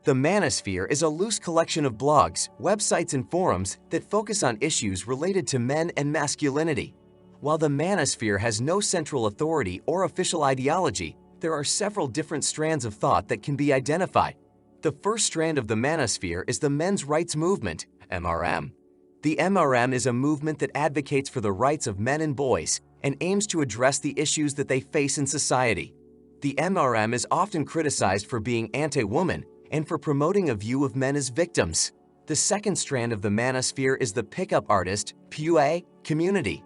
The manosphere is a loose collection of blogs, websites, and forums that focus on issues related to men and masculinity. While the manosphere has no central authority or official ideology, there are several different strands of thought that can be identified. The first strand of the manosphere is the men's rights movement, MRM. The MRM is a movement that advocates for the rights of men and boys and aims to address the issues that they face in society. The MRM is often criticized for being anti-woman and for promoting a view of men as victims. The second strand of the manosphere is the pickup artist PUA community.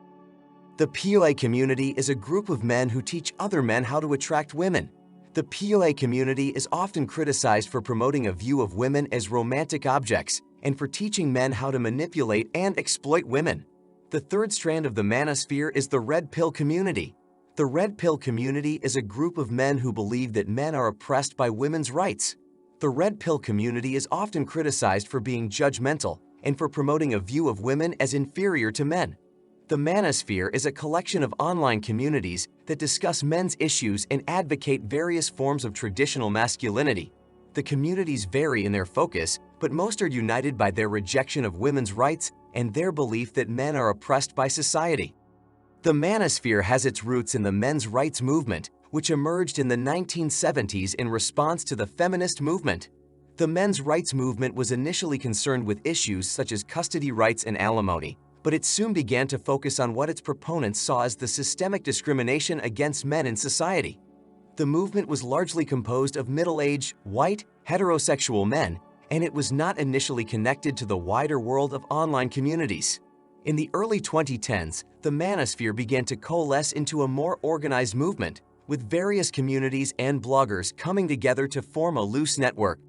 The PUA community is a group of men who teach other men how to attract women. The PUA community is often criticized for promoting a view of women as romantic objects and for teaching men how to manipulate and exploit women. The third strand of the manosphere is the red pill community. The red pill community is a group of men who believe that men are oppressed by women's rights. The red pill community is often criticized for being judgmental and for promoting a view of women as inferior to men. The manosphere is a collection of online communities that discuss men's issues and advocate various forms of traditional masculinity. The communities vary in their focus, but most are united by their rejection of women's rights and their belief that men are oppressed by society. The manosphere has its roots in the men's rights movement, which emerged in the 1970s in response to the feminist movement. The men's rights movement was initially concerned with issues such as custody rights and alimony, but it soon began to focus on what its proponents saw as the systemic discrimination against men in society. The movement was largely composed of middle-aged, white, heterosexual men, and it was not initially connected to the wider world of online communities. In the early 2010s, the manosphere began to coalesce into a more organized movement, with various communities and bloggers coming together to form a loose network.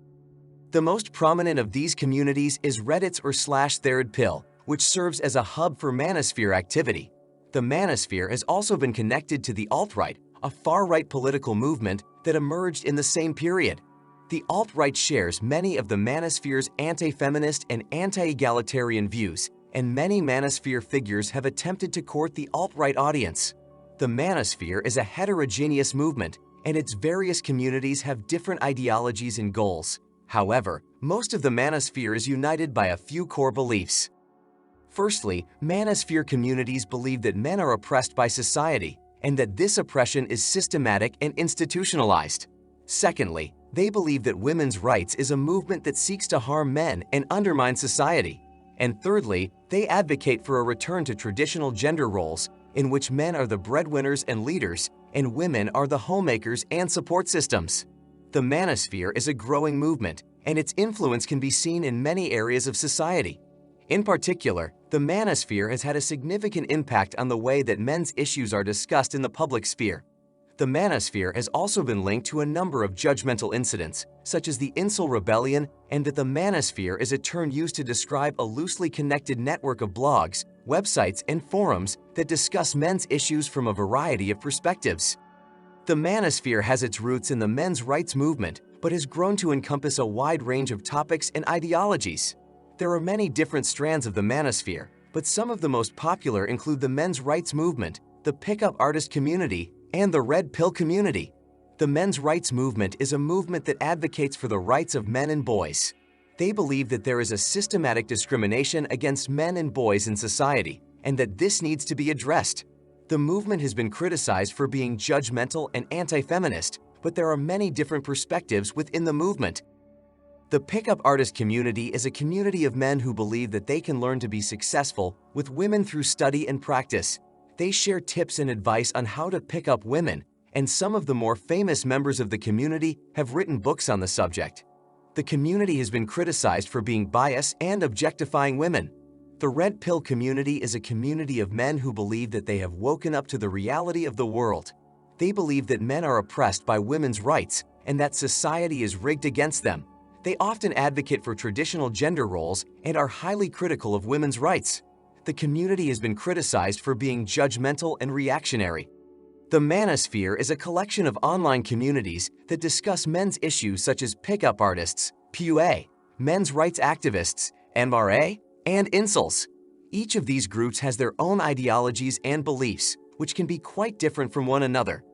The most prominent of these communities is Reddit's /ThreadPill, which serves as a hub for manosphere activity. The manosphere has also been connected to the alt-right, a far-right political movement that emerged in the same period. The alt-right shares many of the manosphere's anti-feminist and anti-egalitarian views, and many manosphere figures have attempted to court the alt-right audience. The manosphere is a heterogeneous movement, and its various communities have different ideologies and goals. However, most of the manosphere is united by a few core beliefs. Firstly, manosphere communities believe that men are oppressed by society, and that this oppression is systematic and institutionalized. Secondly, they believe that women's rights is a movement that seeks to harm men and undermine society. And thirdly, they advocate for a return to traditional gender roles in which men are the breadwinners and leaders, and women are the homemakers and support systems. The manosphere is a growing movement, and its influence can be seen in many areas of society. In particular, the manosphere has had a significant impact on the way that men's issues are discussed in the public sphere. The manosphere has also been linked to a number of judgmental incidents, such as the incel rebellion, and that the manosphere is a term used to describe a loosely connected network of blogs, websites, and forums that discuss men's issues from a variety of perspectives. The manosphere has its roots in the men's rights movement, but has grown to encompass a wide range of topics and ideologies. There are many different strands of the manosphere, but some of the most popular include the men's rights movement, the pickup artist community, and the red pill community. The men's rights movement is a movement that advocates for the rights of men and boys. They believe that there is a systematic discrimination against men and boys in society, and that this needs to be addressed. The movement has been criticized for being judgmental and anti-feminist, but there are many different perspectives within the movement. The pickup artist community is a community of men who believe that they can learn to be successful with women through study and practice. They share tips and advice on how to pick up women, and some of the more famous members of the community have written books on the subject. The community has been criticized for being biased and objectifying women. The red pill community is a community of men who believe that they have woken up to the reality of the world. They believe that men are oppressed by women's rights and that society is rigged against them. They often advocate for traditional gender roles and are highly critical of women's rights. The community has been criticized for being judgmental and reactionary. The manosphere is a collection of online communities that discuss men's issues such as pickup artists, PUA, men's rights activists, MRA, and incels. Each of these groups has their own ideologies and beliefs, which can be quite different from one another.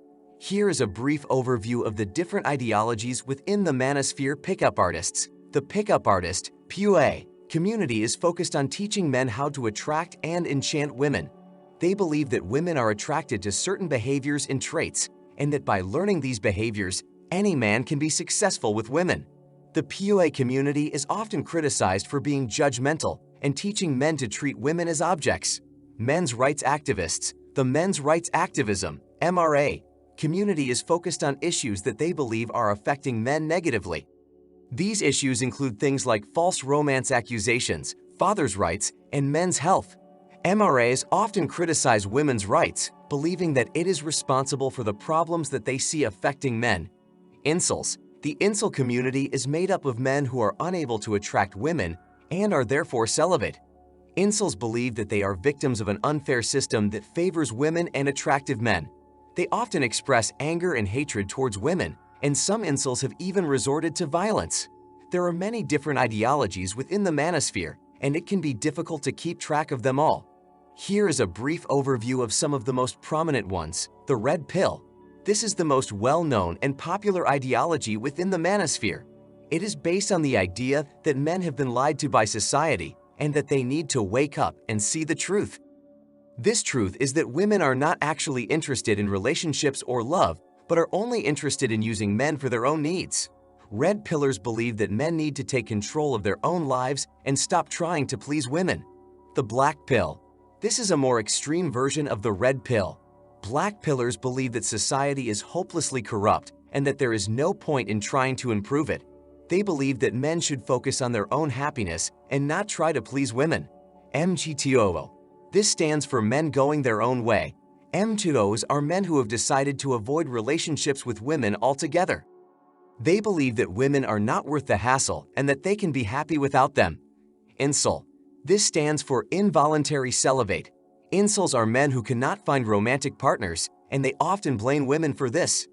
Here is a brief overview of the different ideologies within the manosphere pickup artists. The pickup artist (PUA) community is focused on teaching men how to attract and enchant women. They believe that women are attracted to certain behaviors and traits, and that by learning these behaviors, any man can be successful with women. The PUA community is often criticized for being judgmental and teaching men to treat women as objects. Men's rights activists, the men's rights activism (MRA) community is focused on issues that they believe are affecting men negatively. These issues include things like false romance accusations, father's rights, and men's health. MRAs often criticize women's rights, believing that it is responsible for the problems that they see affecting men. Incels. The incel community is made up of men who are unable to attract women and are therefore celibate. Incels believe that they are victims of an unfair system that favors women and attractive men. They often express anger and hatred towards women, and some incels have even resorted to violence. There are many different ideologies within the manosphere, and it can be difficult to keep track of them all. Here is a brief overview of some of the most prominent ones. The red pill. This is the most well-known and popular ideology within the manosphere. It is based on the idea that men have been lied to by society and that they need to wake up and see the truth. This truth is that women are not actually interested in relationships or love, but are only interested in using men for their own needs. Red pillars believe that men need to take control of their own lives and stop trying to please women. The black pill. This is a more extreme version of the red pill. Black pillars believe that society is hopelessly corrupt and that there is no point in trying to improve it. They believe that men should focus on their own happiness and not try to please women. MGTOO. This stands for men going their own way. M2Os are men who have decided to avoid relationships with women altogether. They believe that women are not worth the hassle and that they can be happy without them. Incel. This stands for involuntary celibate. Incels are men who cannot find romantic partners, and they often blame women for this.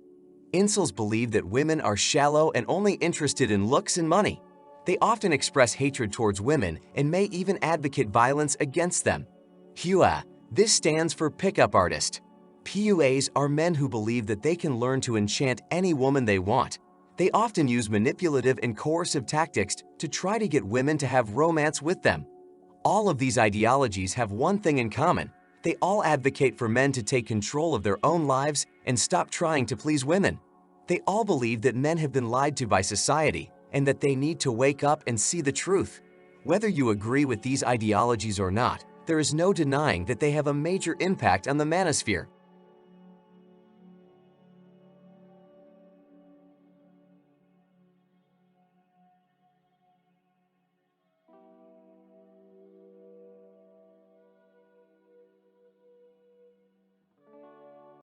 Incels believe that women are shallow and only interested in looks and money. They often express hatred towards women and may even advocate violence against them. PUA. This stands for pickup artist. PUAs are men who believe that they can learn to enchant any woman they want. They often use manipulative and coercive tactics to try to get women to have romance with them. All of these ideologies have one thing in common. They all advocate for men to take control of their own lives and stop trying to please women. They all believe that men have been lied to by society and that they need to wake up and see the truth. Whether you agree with these ideologies or not, there is no denying that they have a major impact on the manosphere.